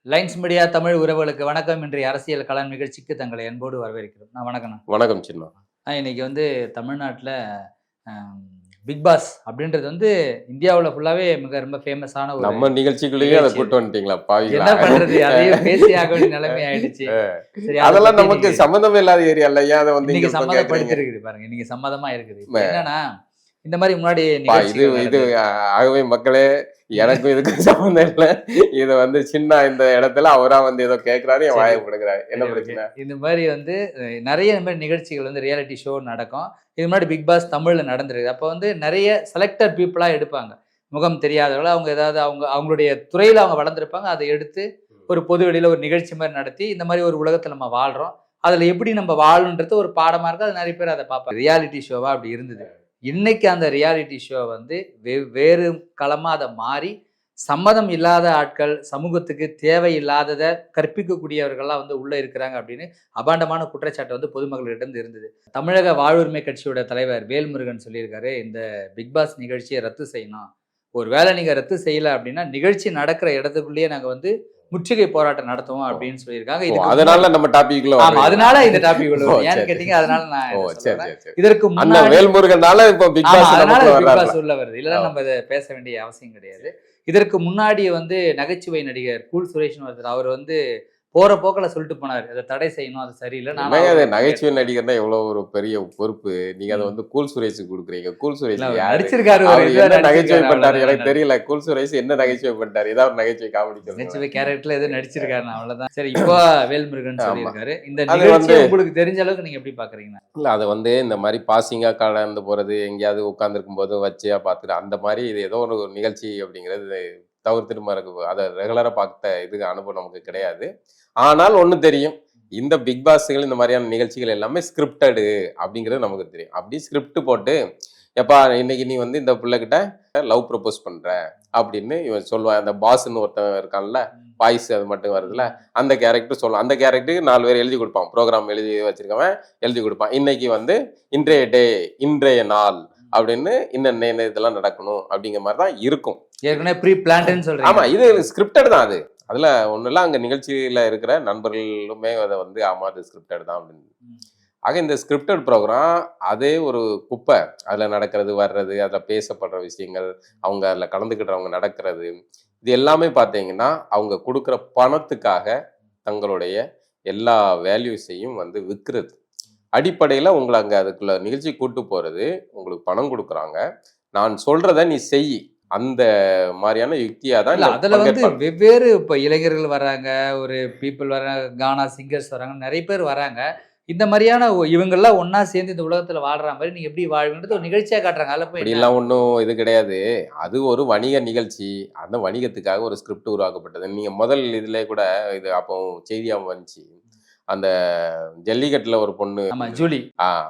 Lines media Tamil உறவுகளுக்கு வணக்கம். இன்றைய அரசியல் களம் நிகழ்ச்சிக்கு தங்களை அன்போடு வரவேற்கிறோம். நான் வணக்கண்ணா. வணக்கம் சின்ன. இன்னைக்கு வந்து தமிழ்நாட்டில் பிக் பாஸ் அப்படின்றது வந்து இந்தியாவில் ஃபுல்லாவே மிக ரொம்ப ஃபேமஸான ஒரு நம்ம நிகழ்ச்சிக்குள்ளேயே அதை கூட்டு வந்துட்டீங்களா பாவிங்களா? என்ன பண்றது, அதையும் பேசி ஆக வேண்டிய நிலைமை ஆயிடுச்சு. சரி, அதெல்லாம் நமக்கு சம்மந்தம் இல்லாத ஏரியா இல்லையா? அதை வந்து நீங்க சம்மதப்படுத்திருக்குது பாருங்க, நீங்க சம்மதமா இருக்குது. என்னன்னா இந்த மாதிரி முன்னாடி இது ஆகவே மக்களே, எனக்கும் இதுக்கு சம்மந்தம் இல்லை. இதை வந்து சின்ன இந்த இடத்துல அவரா வந்து ஏதோ கேட்கிறாரு, என் வாயை கொடுக்குறாரு. என்ன பிரச்சனை? இந்த மாதிரி வந்து நிறைய இந்த மாதிரி நிகழ்ச்சிகள் வந்து ரியாலிட்டி ஷோ நடக்கும். இது முன்னாடி பிக் பாஸ் தமிழ்ல நடந்திருக்கு. அப்போ வந்து நிறைய செலக்டட் பீப்புளா எடுப்பாங்க, முகம் தெரியாதவங்கள. அவங்க ஏதாவது அவங்களுடைய துறையில அவங்க வளர்ந்துருப்பாங்க. அதை எடுத்து ஒரு பொது வெளியில ஒரு நிகழ்ச்சி மாதிரி நடத்தி, இந்த மாதிரி ஒரு உலகத்துல நம்ம வாழ்றோம், அதுல எப்படி நம்ம வாழணுன்றது ஒரு பாடமா இருக்கு. அது நிறைய பேர் அதை பார்ப்பாங்க. ரியாலிட்டி ஷோவா அப்படி இருந்தது. இன்னைக்கு அந்த ரியாலிட்டி ஷோ வந்து வேறு களமா அதை மாறி, சம்மதம் இல்லாத ஆட்கள், சமூகத்துக்கு தேவையில்லாததை கற்பிக்கக்கூடியவர்கள்லாம் வந்து உள்ள இருக்கிறாங்க அப்படின்னு அபாண்டமான குற்றச்சாட்டு வந்து பொதுமக்களிடம் இருந்தது. தமிழக வாழ்வுரிமை கட்சியோட தலைவர் வேல்முருகன் சொல்லியிருக்காரு, இந்த பிக் பாஸ் நிகழ்ச்சியை ரத்து செய்யணும். ஒரு வேளை நீங்க ரத்து செய்யல அப்படின்னா நிகழ்ச்சி நடக்கிற இடத்துக்குள்ளேயே நாங்க வந்து முற்றுகை போராட்டம் நடத்துவோம் அப்படின்னு சொல்லியிருக்காங்க. அதனால நம்ம டாபிக் அதனால இந்த டாபிக் ஏன்னு கேட்டீங்க. அதனால நான் இதற்கு வேல்முருகனால இப்ப பிக் பாஸ் உள்ள வருது. இல்லைன்னா நம்ம இதை பேச வேண்டிய அவசியம் கிடையாது. இதற்கு முன்னாடி வந்து நகைச்சுவை நடிகர் கூல் சுரேஷ்னு ஒருத்தர், அவர் வந்து போற போக்கில் சொல்லிட்டு போனார், அதை தடை செய்யணும், அது சரியில்லை. நகைச்சுவை நடிகர்னா எவ்வளவு ஒரு பெரிய பொறுப்பு. நீங்க அதை வந்து கூல் சுரேஷுக்கு கொடுக்குறீங்க. கூல் சுரேஷ் நடிச்சிருக்காரு, நகைச்சுவை பண்ணாரு எனக்கு தெரியல. கூல் சுரேஷ் என்ன நகைச்சுவை பண்ணிட்டாரு? ஏதாவது நகைச்சுவை காமெடி நகைச்சுவை கேரக்டர்ல எதுவும் நடிச்சிருக்காரு, அவ்வளவுதான். சரி, இப்போ வேல்முருகன் சொல்லியிருக்காரு. இந்த நிகழ்ச்சி உங்களுக்கு தெரிஞ்ச அளவுக்கு நீங்க எப்படி பாக்குறீங்க? இல்ல, அதை வந்து இந்த மாதிரி பாசிங்கா கலந்து போறது, எங்கேயாவது உட்கார்ந்துருக்கும் போது வச்சியா பாத்துட்டு அந்த மாதிரி இது ஏதோ ஒரு நிகழ்ச்சி அப்படிங்கிறது தவிர்த்துட்டு இருக்கு. அதை ரெகுலரா பார்த்த இது அனுபவம் நமக்கு கிடையாது. ஆனால் ஒண்ணு தெரியும், இந்த பிக் பாஸ்கள் இந்த மாதிரியான நிகழ்ச்சிகள் எல்லாமே ஸ்கிரிப்டடு அப்படிங்கிறது நமக்கு தெரியும். அப்படி ஸ்கிரிப்ட் போட்டு, எப்பா இன்னைக்கு நீ வந்து இந்த பிள்ளைகிட்ட லவ் ப்ரப்போஸ் பண்ற அப்படின்னு இவன் சொல்லுவான். அந்த பாஸ்ன்னு ஒருத்தன் இருக்கான்ல, வாய்ஸ் அது மட்டும் வருதுல்ல, அந்த கேரக்டர் சொல்லுவான். அந்த கேரக்டருக்கு 4 பேர் எழுதி கொடுப்பான். ப்ரோக்ராம் எழுதி வச்சிருக்கவன் எழுதி கொடுப்பான். இன்னைக்கு வந்து இன்றைய டே, இன்றைய நாள் அப்படின்னு இன்னும் இதெல்லாம் நடக்கணும் அப்படிங்கிற மாதிரி தான் இருக்கும். ஏற்கனவே ப்ரீ பிளான்ட்னு சொல்றேன். ஆமா, இது ஸ்கிரிப்டட் தான். அது அதுல ஒண்ணுல அங்க நிகழ்ச்சியில இருக்கிற நண்பர்களுமே அதை வந்து ஆமா அது ஸ்கிரிப்டட் தான் அப்படின்னு. ஆக இந்த ஸ்கிரிப்டட் ப்ரோக்ராம் அதே ஒரு குப்பை. அதுல நடக்கிறது வர்றது, அதுல பேசப்படுற விஷயங்கள், அவங்க அதுல கலந்துக்கிட்டவங்க நடக்கிறது, இது எல்லாமே பார்த்தீங்கன்னா அவங்க கொடுக்குற பணத்துக்காக தங்களுடைய எல்லா வேல்யூஸையும் வந்து விற்கிறது. அடிப்படையில் உங்களை அங்கே அதுக்குள்ள நிகழ்ச்சி கூட்டு போகிறது, உங்களுக்கு பணம் கொடுக்குறாங்க, நான் சொல்றத நீ செய், அந்த மாதிரியான யுக்தியாக தான். அதில் வந்து வெவ்வேறு இப்போ இளைஞர்கள் வராங்க, ஒரு பீப்புள் வராங்க, கானா சிங்கர்ஸ் வராங்க, நிறைய பேர் வராங்க. இந்த மாதிரியான இவங்கெல்லாம் ஒன்னா சேர்ந்து இந்த உலகத்துல வாழ்ற மாதிரி நீங்க எப்படி வாழ்வீங்கன்றது ஒரு நிகழ்ச்சியா காட்டுறாங்க. அதில் போய் எல்லாம் ஒன்றும் இது கிடையாது. அது ஒரு வணிக நிகழ்ச்சி. அந்த வணிகத்துக்காக ஒரு ஸ்கிரிப்ட் உருவாக்கப்பட்டது. நீங்க முதல் இதுல கூட இது அப்போ செய்தியாக வந்துச்சு, அந்த ஜல்லிக்கட்டுல ஒரு பொண்ணு ஜூலி,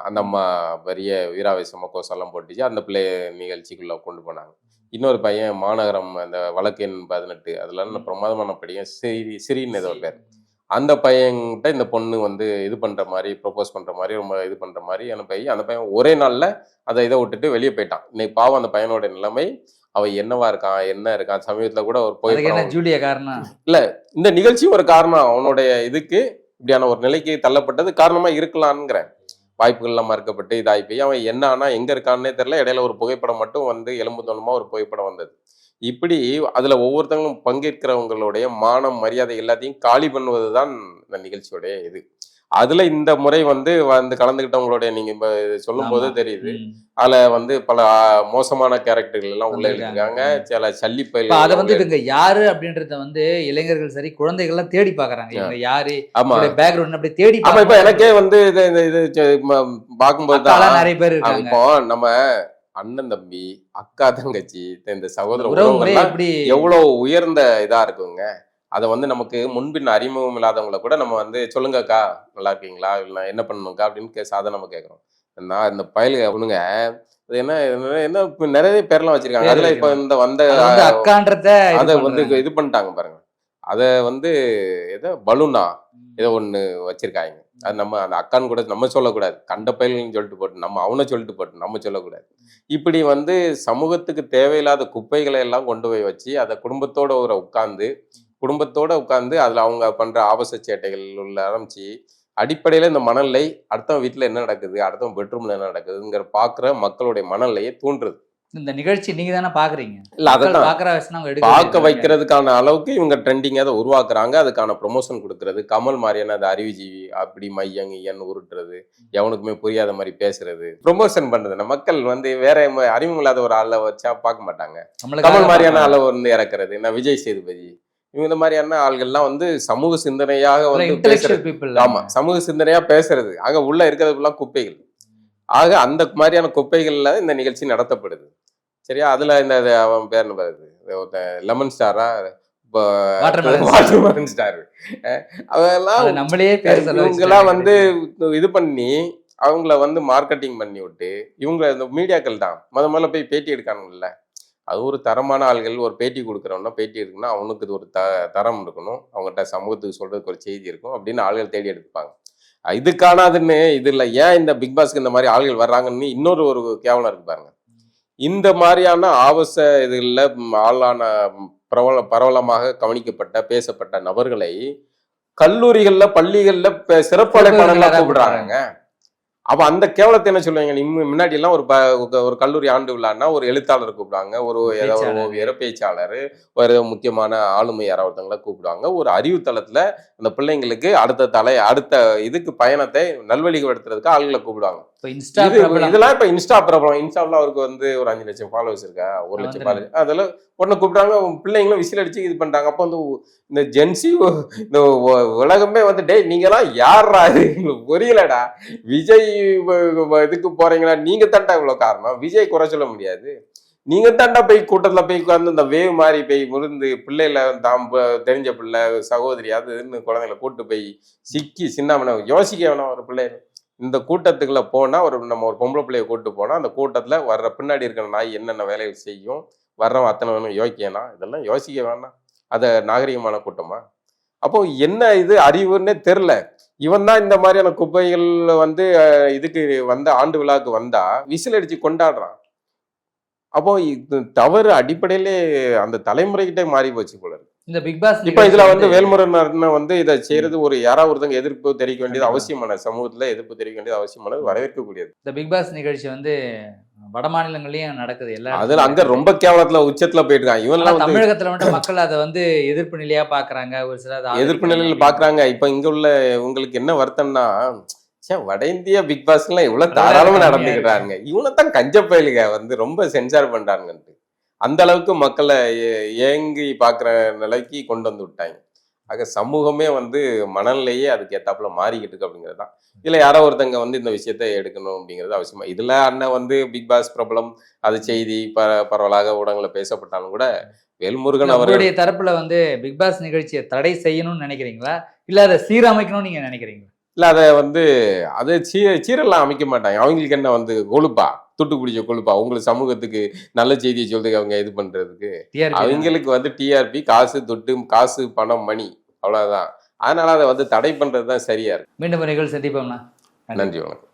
அந்த அம்மா பெரிய வீராவேசமா கோசெல்லாம் போட்டுச்சு, அந்த பிள்ளை நிகழ்ச்சிக்குள்ள கொண்டு போனாங்க. இன்னொரு பையன் மாநகரம், அந்த வழக்கு எண் 18, அதுல பிரமாதமான பையன் சிறின்னு ஏதோ பேர், அந்த பையன்கிட்ட இந்த பொண்ணு வந்து இது பண்ற மாதிரி, ப்ரொபோஸ் பண்ற மாதிரி, ரொம்ப இது பண்ற மாதிரி அந்த பையன் ஒரே நாள்ல அதை இதை விட்டுட்டு வெளியே போயிட்டான். இன்னைக்கு பாவம் அந்த பையனோட நிலைமை, அவன் என்னவா இருக்கான், என்ன இருக்கான். சமீபத்துல கூட ஒரு போய் ஜூலியா காரணம் இல்ல, இந்த நிகழ்ச்சி ஒரு காரணம். அவனுடைய இதுக்கு இப்படியான ஒரு நிலைக்கு தள்ளப்பட்டது காரணமா இருக்கலாம்ங்கிறேன். வாய்ப்புகள்லாம் மறுக்கப்பட்டு இதாகி போய் அவன் என்ன ஆனா எங்க இருக்கான்னே தெரியல. இடையில ஒரு புகைப்படம் மட்டும் வந்து எலும்பு தோணுமா ஒரு புகைப்படம் வந்தது. இப்படி அதுல ஒவ்வொருத்தவங்களும் பங்கேற்கிறவங்களுடைய மானம் மரியாதை எல்லாத்தையும் காலி பண்ணுவது தான் இந்த நிகழ்ச்சியோடைய இது. அதுல இந்த முறை வந்து கலந்துகிட்டவங்களுடைய நீங்க சொல்லும் போது தெரியுது, அதுல வந்து பல மோசமான கேரக்டர்கள் எல்லாம் உள்ள இருக்காங்க. சில சல்லி பயிர் அதை வந்து இவங்க யாரு அப்படின்றத வந்து இளைஞர்கள் சரி குழந்தைகள் எல்லாம் தேடி பாக்குறாங்க. இவங்க யாரு, பேக்ரவுண்ட் அப்படி தேடி. ஆமா, இப்ப எனக்கே வந்து இது பார்க்கும்போது தான் நிறைய பேர் இருக்காங்க. இப்போ நம்ம அண்ணன் தம்பி, அக்கா தங்கச்சி, இந்த சகோதர உறவுகள் எவ்வளவு உயர்ந்த இதா இருக்குங்க. அதை வந்து நமக்கு முன்பின் அறிமுகம் இல்லாதவங்களை கூட நம்ம வந்து சொல்லுங்கக்கா நல்லா இருக்கீங்களா, இல்லை என்ன பண்ணணும்க்கா அப்படின்னு சாதனை நம்ம கேட்குறோம். நான் இந்த பயலுங்க அவனுங்க என்ன என்ன நிறைய பேர்லாம் வச்சிருக்காங்க. அதுல இப்ப இந்த வந்த அக்கான்றத அதை வந்து இது பண்ணிட்டாங்க பாருங்க. அதை வந்து ஏதோ பலூனா ஏதோ ஒண்ணு வச்சிருக்காங்க. அது நம்ம அந்த அக்கான்னு கூட நம்ம சொல்லக்கூடாது, கண்ட பயல்னு சொல்லிட்டு போட்டு நம்ம அவனை சொல்லிட்டு போட்டு நம்ம சொல்லக்கூடாது. இப்படி வந்து சமூகத்துக்கு தேவையில்லாத குப்பைகளை எல்லாம் கொண்டு போய் வச்சு அதை குடும்பத்தோட ஒரு உட்கார்ந்து குடும்பத்தோட உட்கார்ந்து அதுல அவங்க பண்ற ஆபாச சேட்டைகள் உள்ள ஆரம்பிச்சு அடிப்படையில இந்த மனநிலை அடுத்தவன் வீட்டுல என்ன நடக்குது, அடுத்தவன் பெட்ரூம்ல என்ன நடக்குதுங்கிற பாக்குற மக்களுடைய மனநிலையை தூண்டுறது. இந்த நிகழ்ச்சி நீங்க தானே பாக்குறீங்க, இல்ல அதைத்தான் பாக்குற வயசுனா அவங்க பார்க்க எடுக்க வைக்கிறதுக்கான அளவுக்கு இவங்க ட்ரெண்டிங்கா அதை உருவாக்குறாங்க. அதுக்கான ப்ரொமோஷன் கொடுக்கறது, கமல் மாதிரியான அந்த அறிவுஜீவி அப்படி மையங் ஐயன் உருட்டுறது, எவனுக்குமே புரியாத மாதிரி பேசுறது, ப்ரொமோஷன் பண்றது. நம்ம மக்கள் வந்து வேற அறிமுகம் இல்லாத ஒரு ஆளை வச்சா பார்க்க மாட்டாங்க. கமல் மாதிரியான ஆளை வந்து இறக்குறது, நான் விஜய் சேதுபதி இவங்க இந்த மாதிரியான ஆள்கள்லாம் வந்து சமூக சிந்தனையாக வந்து இன்டெலெக்சுவல் பீப்புள். ஆமா, சமூக சிந்தனையா பேசுறது. ஆக உள்ள இருக்கிறதுலாம் குப்பைகள். ஆக அந்த மாதிரியான குப்பைகள்ல இந்த நிகழ்ச்சி நடத்தப்படுது. சரியா? அதுல இந்த அவன் பேர் என்ன வருது, லெமன் ஸ்டாரா, வாட்டர்மெலன் ஸ்டார், அதெல்லாம் நம்மளே பேர் இவங்கெல்லாம் வந்து இது பண்ணி அவங்கள வந்து மார்க்கெட்டிங் பண்ணி விட்டு இவங்க இந்த மீடியாக்கள் தான் முதல்ல போய் பேட்டி எடுக்கானுங்கல்ல. அது ஒரு தரமான ஆள்கள் ஒரு பேட்டி கொடுக்குறோம்னா பேட்டி இருக்குன்னா அவனுக்கு இது ஒரு தரம் இருக்கணும், அவங்ககிட்ட சமூகத்துக்கு சொல்றதுக்கு ஒரு செய்தி இருக்கும் அப்படின்னு ஆள்கள் தேடி எடுப்பாங்க. இது காணாதுன்னு இது இல்லை. ஏன் இந்த பிக் பாஸ்க்கு இந்த மாதிரி ஆள்கள் வர்றாங்கன்னு இன்னொரு ஒரு கேவலம் இருக்கு பாருங்க. இந்த மாதிரியான ஆபாச இதுல ஆளான பரவலமாக கவனிக்கப்பட்ட பேசப்பட்ட நபர்களை கல்லூரிகள்ல பள்ளிகள்ல சிறப்பு அழைப்பாளர்களா கூப்பிடுறாங்க. அப்ப அந்த கேவலத்தை என்ன சொல்லுவாங்க, முன்னாடி எல்லாம் ஒரு கல்லூரி ஆண்டு விழான்னா ஒரு எழுத்தாளர் கூப்பிடுவாங்க, ஒரு ஏதாவது ஒரு ஓவியர், பேச்சாளர், ஒரு முக்கியமான ஆளுமை யாராவதுங்களை கூப்பிடுவாங்க. ஒரு அறிவு தளத்துல அந்த பிள்ளைங்களுக்கு அடுத்த இதுக்கு பயணத்தை நல்வழிப்படுத்துறதுக்கு ஆளுகளை கூப்பிடுவாங்க. இதெல்லாம் இப்ப இன்ஸ்டா பிரபலம். இன்ஸ்டாவில் அவருக்கு வந்து ஒரு 5 லட்சம் ஃபாலோவர்ஸ் இருக்கா, 1 லட்சம் ஃபாலோவர்ஸ், அதெல்லாம் உடனே கூப்பிட்டாங்க. பிள்ளைங்களும் விசில் அடிச்சு இது பண்றாங்க. அப்போ வந்து இந்த ஜென்சி இந்த உலகமே வந்து டே நீங்கெல்லாம் யாரா இது புரியலடா, விஜய் இதுக்கு போறீங்களா, நீங்க தாண்டா இவ்வளவு காரணம். விஜய் குறை சொல்ல முடியாது, நீங்க தாண்டா போய் கூட்டத்துல போய் உட்காந்து இந்த வேவ் மாதிரி போய் விழுந்து பிள்ளைல தெரிஞ்ச பிள்ளை சகோதரி அதுன்னு குழந்தைங்களை கூட்டு போய் சிக்கி சின்ன யோசிக்க வேணாம். ஒரு பிள்ளை இந்த கூட்டத்துக்குள்ள போனா நம்ம ஒரு பொம்பளை பிள்ளைய கூட்டு போனா அந்த கூட்டத்துல வர்ற பின்னாடி இருக்கிற நாய் என்னென்ன வேலைகள் செய்யும், வர்றவன் அத்தனை வேணும் யோசிக்கனா, இதெல்லாம் யோசிக்க வேணாம். அத நாகரிகமான கூட்டமா? அப்போ என்ன இது அறிவுன்னே தெரில. இவன் தான் இந்த மாதிரியான குப்பைகள் வந்து இதுக்கு வந்த ஆண்டு விழாவுக்கு வந்தா விசில் அடிச்சு கொண்டாடுறான். அப்போ இது தவறு அடிப்படையிலே அந்த தலைமுறைகிட்டே மாறி போச்சு போல இருக்கு. இந்த பிக் பாஸ் இப்ப இதுல வந்து வேல்முருகன் வந்து இதை செய்யறது ஒரு யாராவது ஒருத்தங்க எதிர்ப்பு தெரிவிக்க வேண்டியது அவசியமான, சமூகத்துல எதிர்ப்பு தெரிவிக்க வேண்டியது அவசியமானது, வரவேற்கக்கூடியது. இந்த பிக் பாஸ் நிகழ்ச்சி வந்து வட மாநிலங்களையும் நடக்குது. அதுல அங்க ரொம்ப கேவலத்துல உச்சத்துல போயிட்டு இருக்காங்க. இவன் தமிழகத்துல மட்டும் மக்கள் அதை வந்து எதிர்ப்பு நிலையா பாக்குறாங்க, ஒரு சில எதிர்ப்பு நிலையில பாக்குறாங்க. இப்ப இங்க உள்ள உங்களுக்கு என்ன வருத்தம்னா, வட இந்தியா பிக் பாஸ் எல்லாம் இவ்வளவு தாராளமா நடந்துக்கிறாங்க, இவனைத்தான் கஞ்ச பயலுக வந்து ரொம்ப சென்சார் பண்றாங்கன்ட்டு அந்த அளவுக்கு மக்களை ஏங்கி பாக்குற நிலைக்கு கொண்டு வந்து விட்டாங்க. ஆக சமூகமே வந்து மனநிலையே அதுக்கு ஏத்தாப்புல மாறிக்கிட்டு இருக்கு அப்படிங்கிறது தான். இதுல யாரோ ஒருத்தங்க வந்து இந்த விஷயத்த எடுக்கணும் அப்படிங்கிறது அவசியமா. இதுல அண்ணன் வந்து பிக் பாஸ் பிரபலம், அது செய்தி பரவலாக ஊடகங்களை பேசப்பட்டாலும் கூட வேல்முருகன் அவருடைய தரப்புல வந்து பிக் பாஸ் நிகழ்ச்சியை தடை செய்யணும்னு நினைக்கிறீங்களா, இல்ல அதை சீரமைக்கணும்னு நீங்க நினைக்கிறீங்களா? இல்ல அதை சீரெல்லாம் அமைக்க மாட்டாங்க. அவங்களுக்கு என்ன வந்து கொழுப்பா, துட்டு பிடிச்ச கொழுப்பா, உங்களுக்கு சமூகத்துக்கு நல்ல செய்தியை சொல்றதுக்கு அவங்க இது பண்றதுக்கு அவங்களுக்கு வந்து டிஆர்பி, காசு, துட்டு, காசு, பணம், மணி, அவ்வளவுதான். அதனால அதை வந்து தடை பண்றதுதான் சரியா இருக்கு. மீண்டும் நிகழ்ச்சி சந்திப்போம்னா. நன்றி, வணக்கம்.